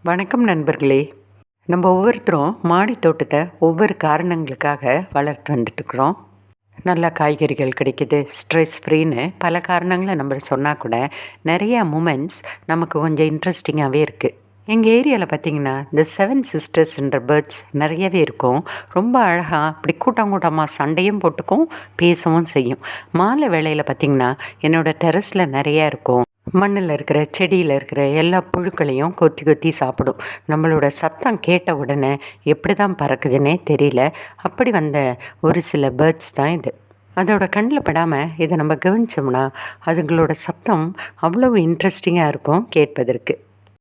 வணக்கம் நண்பர்களே. நம்ம ஒவ்வொருத்தரும் மாடி தோட்டத்தை ஒவ்வொரு காரணங்களுக்காக வளர்த்து வந்துட்டுருக்குறோம். நல்லா காய்கறிகள் கிடைக்குது, ஸ்ட்ரெஸ் ஃப்ரீன்னு பல காரணங்களை நம்ம சொன்னால் கூட நிறையா மூமெண்ட்ஸ் நமக்கு கொஞ்சம் இன்ட்ரெஸ்டிங்காகவே இருக்குது. எங்கள் ஏரியாவில் பார்த்திங்கன்னா இந்த 7 சிஸ்டர்ஸ்ன்ற பேர்ட்ஸ் நிறையவே இருக்கும். ரொம்ப அழகாக அப்படி கூட்டம் கூட்டமாக சண்டையும் போட்டுக்கும், பேசவும் செய்யும். மாலை வேளையில் பார்த்திங்கன்னா என்னோடய டெரஸில் நிறையா இருக்கும். மண்ணில் இருக்கிற செடியில் இருக்கிற எல்லா புழுக்களையும் கொத்தி கொத்தி சாப்பிடும். நம்மளோட சத்தம் கேட்ட உடனே எப்படி தான் பறக்குதுன்னே தெரியல. அப்படி வந்த ஒரு சில பேர்ட்ஸ் தான் இது. அதோட கண்ணில் படாமல் இதை நம்ம கவனித்தோம்னா அதுங்களோட சத்தம் அவ்வளவு இன்ட்ரெஸ்டிங்காக இருக்கும் கேட்பதற்கு.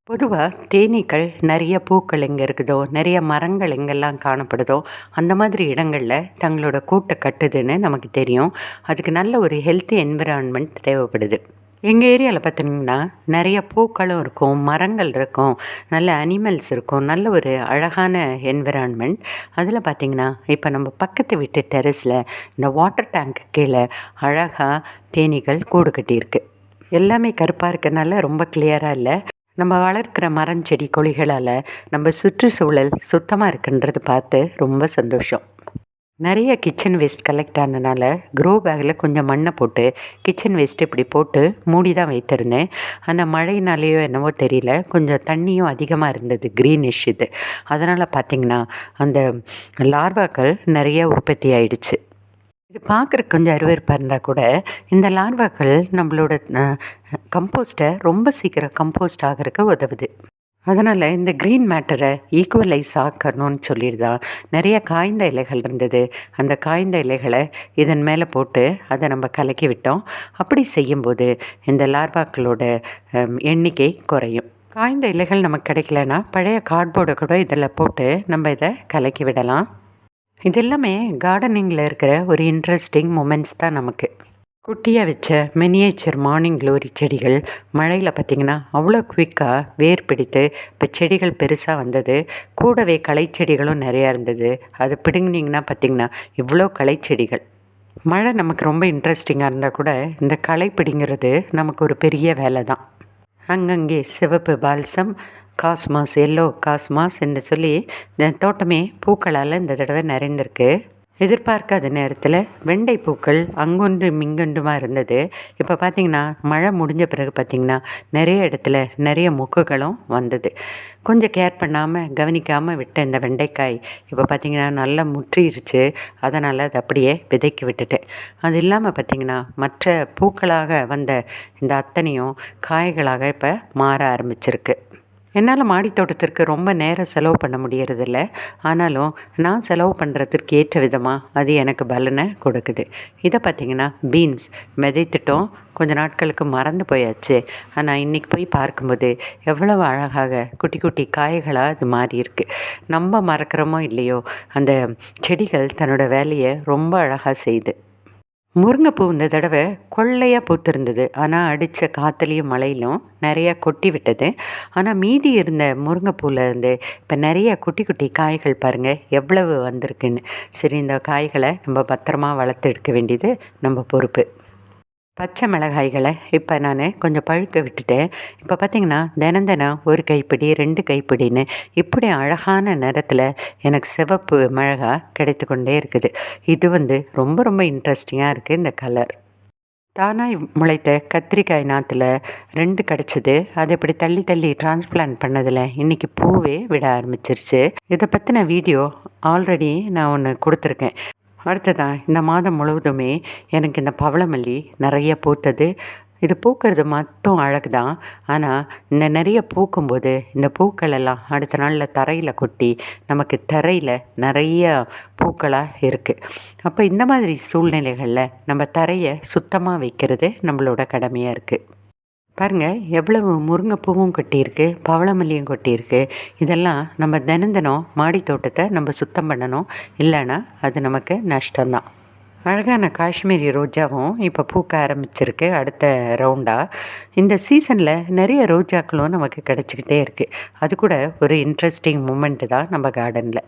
பொதுவாக தேனீக்கள் நிறைய பூக்கள் எங்கே இருக்குதோ, நிறைய மரங்கள் எங்கெல்லாம் காணப்படுதோ அந்த மாதிரி இடங்களில் தங்களோட கூட்டை கட்டுதுன்னு நமக்கு தெரியும். அதுக்கு நல்ல ஒரு ஹெல்த்தி என்விரான்மெண்ட் தேவைப்படுது. எங்கள் ஏரியாவில் பார்த்தீங்கன்னா நிறைய பூக்களும் இருக்கும், மரங்கள் இருக்கும், நல்ல அனிமல்ஸ் இருக்கும், நல்ல ஒரு அழகான என்விரான்மெண்ட். அதில் பார்த்திங்கன்னா இப்போ நம்ம பக்கத்து வீட்டு டெரஸில் இந்த வாட்டர் டேங்க்கு கீழே அழகாக தேனீகள் கூடு கட்டியிருக்கு. எல்லாமே கருப்பாக இருக்கனால ரொம்ப கிளியராக இல்லை. நம்ம வளர்க்குற மரஞ்செடி கொடிகளால் நம்ம சுற்றுச்சூழல் சுத்தமாக இருக்குன்றது பார்த்து ரொம்ப சந்தோஷம். நிறைய கிச்சன் வேஸ்ட் கலெக்ட் ஆனதுனால க்ரோ பேக்கில் கொஞ்சம் மண்ணை போட்டு கிச்சன் வேஸ்ட்டு இப்படி போட்டு மூடி தான் வைத்திருந்தேன். ஆனால் மழையினாலேயோ என்னவோ தெரியல, கொஞ்சம் தண்ணியும் அதிகமாக இருந்தது, க்ரீனிஷ் இது. அதனால் பார்த்திங்கன்னா அந்த லார்வாக்கள் நிறைய உற்பத்தி ஆயிடுச்சு. இது பார்க்குறக்கு கொஞ்சம் அருவருப்பாக இருந்தால் கூட இந்த லார்வாக்கள் நம்மளோட கம்போஸ்ட்டை ரொம்ப சீக்கிரம் கம்போஸ்ட் ஆகிறதுக்கு உதவுது. அதனால் இந்த க்ரீன் மேட்டரை ஈக்குவலைஸ் ஆக்கணும்னு சொல்லிட்டு தான் நிறைய காய்ந்த இலைகள் இருந்தது. அந்த காய்ந்த இலைகளை இதன் மேலே போட்டு அதை நம்ம கலக்கி விட்டோம். அப்படி செய்யும்போது இந்த லார்வாக்களோட எண்ணிக்கை குறையும். காய்ந்த இலைகள் நமக்கு கிடைக்கலன்னா பழைய கார்ட்போர்டை கூட இதில் போட்டு நம்ம இதை கலக்கி விடலாம். இது எல்லாமே கார்டனிங்கில் இருக்கிற ஒரு இன்ட்ரெஸ்டிங் மூமெண்ட்ஸ் தான் நமக்கு. குட்டியாக வச்ச மினியேச்சர் மார்னிங் க்ளோரி செடிகள் மழையில் பார்த்திங்கன்னா அவ்வளோ குயிக்காக வேர் பிடித்து இப்போ செடிகள் பெருசாக வந்தது. கூடவே களைச்செடிகளும் நிறையா இருந்தது. அது பிடுங்கினீங்கன்னா பார்த்திங்கன்னா இவ்வளோ களைச்செடிகள். மழை நமக்கு ரொம்ப இன்ட்ரெஸ்டிங்காக இருந்தால் கூட இந்த களை பிடிங்கிறது நமக்கு ஒரு பெரிய வேலை தான். அங்கங்கே சிவப்பு பால்சம், காஸ்மாஸ், எல்லோ காஸ்மாஸ் என்று சொல்லி இந்த தோட்டமே பூக்களால் இந்த தடவை நிறைந்திருக்கு. எதிர்பார்க்காத நேரத்தில் வெண்டை பூக்கள் அங்கொன்றும் இங்கொன்றுமா இருந்தது. இப்போ பார்த்திங்கன்னா மழை முடிஞ்ச பிறகு பார்த்திங்கன்னா நிறைய இடத்துல நிறைய மொக்குகளும் வந்தது. கொஞ்சம் கேர் பண்ணாமல் கவனிக்காமல் விட்ட இந்த வெண்டைக்காய் இப்போ பார்த்திங்கன்னா நல்லா முற்றிருச்சு. அதனால் அதை அப்படியே விதைக்கி விட்டுட்டேன். அது இல்லாமல் பார்த்திங்கன்னா மற்ற பூக்களாக வந்த இந்த அத்தனையும் காய்களாக இப்போ மாற ஆரம்பிச்சிருக்கு. என்னால் மாடித்தோட்டத்திற்கு ரொம்ப நேரம் செலவு பண்ண முடியறதில்ல. ஆனாலும் நான் செலவு பண்ணுறதுக்கு ஏற்ற விதமாக அது எனக்கு பலனை கொடுக்குது. இதை பார்த்திங்கன்னா பீன்ஸ் விதைத்துட்டோம், கொஞ்ச நாட்களுக்கு மறந்து போயாச்சு. ஆனால் இன்றைக்கி போய் பார்க்கும்போது எவ்வளவு அழகாக குட்டி குட்டி காய்களாக அது மாறி இருக்குது. நம்ம மறக்கிறோமோ இல்லையோ அந்த செடிகள் தன்னோட வேலையை ரொம்ப அழகாக செய்யுது. முருங்கைப்பூ இந்த தடவை கொள்ளையாக பூத்திருந்தது. ஆனால் அடித்த காற்றுலையும் மழையிலும் நிறையா கொட்டி விட்டது. ஆனால் மீதி இருந்த முருங்கைப்பூவில் இருந்து இப்போ நிறைய குட்டி குட்டி காய்கள் பாருங்கள் எவ்வளவு வந்திருக்குன்னு. சரி, இந்த காய்களை நம்ம பத்திரமா வளர்த்து எடுக்க வேண்டியது நம்ம பொறுப்பு. பச்சை மிளகாய்களை இப்போ நான் கொஞ்சம் பழுக்க விட்டுட்டேன். இப்போ பார்த்திங்கன்னா தினம் ஒரு கைப்பிடி 2 கைப்பிடின்னு இப்படி அழகான நிறத்தில் எனக்கு சிவப்பு மிளகாய் கிடைத்து கொண்டே இருக்குது. இது ரொம்ப ரொம்ப இன்ட்ரெஸ்டிங்காக இருக்குது இந்த கலர். தானாய் முளைத்த கத்திரிக்காய் நாற்றுல 2 கிடச்சிது. அதை இப்படி தள்ளி தள்ளி டிரான்ஸ்பிளான்ட் பண்ணதில் இன்றைக்கி பூவே விட ஆரம்பிச்சிருச்சு. இதை பற்றின வீடியோ ஆல்ரெடி நான் ஒன்று கொடுத்துருக்கேன். அடுத்ததான் இந்த மாதம் முழுவதுமே எனக்கு இந்த பவளமல்லி நிறைய பூத்தது. இது பூக்கிறது மட்டும் அழகு தான். ஆனால் இந்த நிறைய பூக்கும்போது இந்த பூக்கள் எல்லாம் அடுத்த நாளில் தரையில் கொட்டி நமக்கு தரையில் நிறைய பூக்களாக இருக்குது. அப்போ இந்த மாதிரி சூழ்நிலைகளில் நம்ம தரையை சுத்தமாக வைக்கிறது நம்மளோட கடமையாக இருக்குது. பாருங்கள் எவ்வளவு முருங்கைப்பூவும் கொட்டியிருக்கு, பவளமல்லியும் கொட்டியிருக்கு. இதெல்லாம் நம்ம தினம் மாடி தோட்டத்தை நம்ம சுத்தம் பண்ணணும். இல்லைன்னா அது நமக்கு நஷ்டம்தான். அழகான காஷ்மீரி ரோஜாவும் இப்போ பூக்க ஆரம்பிச்சிருக்கு அடுத்த ரவுண்டாக. இந்த சீசனில் நிறைய ரோஜாக்களும் நமக்கு கிடச்சிக்கிட்டே இருக்குது. அது கூட ஒரு இன்ட்ரெஸ்டிங் மூமெண்ட்டு தான் நம்ம கார்டனில்.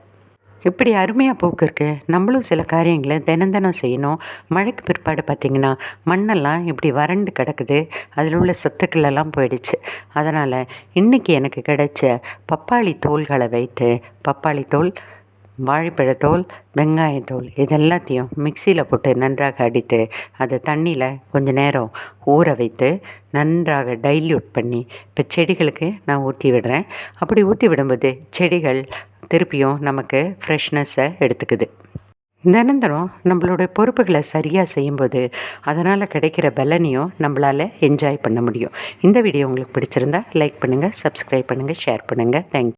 இப்படி அருமையாக பூக்கிருக்கு. நம்மளும் சில காரியங்களை தினம் தினம் செய்யணும். மழைக்கு பிற்பாடு பார்த்திங்கன்னா மண்ணெல்லாம் இப்படி வறண்டு கிடக்குது. அதில் உள்ள சத்துக்கள் எல்லாம் போயிடுச்சு. அதனால் இன்றைக்கி எனக்கு கிடைச்ச பப்பாளி தோல்களை வைத்து பப்பாளி தோல், வாழைப்பழத்தோல், வெங்காயத்தோல் இதெல்லாத்தையும் மிக்சியில் போட்டு நன்றாக அடித்து அதை தண்ணியில் கொஞ்சம் நேரம் ஊற வைத்து நன்றாக டைல்யூட் பண்ணி இப்போ செடிகளுக்கு நான் ஊற்றி விடுறேன். அப்படி ஊற்றி விடும்போது செடிகள் திருப்பியும் நமக்கு ஃப்ரெஷ்னஸை எடுத்துக்குது. நிரந்தரம் நம்மளுடைய பொறுப்புகளை சரியாக செய்யும்போது அதனால் கிடைக்கிற பலனையும் நம்மளால் என்ஜாய் பண்ண முடியும். இந்த வீடியோ உங்களுக்கு பிடிச்சிருந்தா லைக் பண்ணுங்கள், சப்ஸ்கிரைப் பண்ணுங்கள், ஷேர் பண்ணுங்கள். தேங்க்யூ.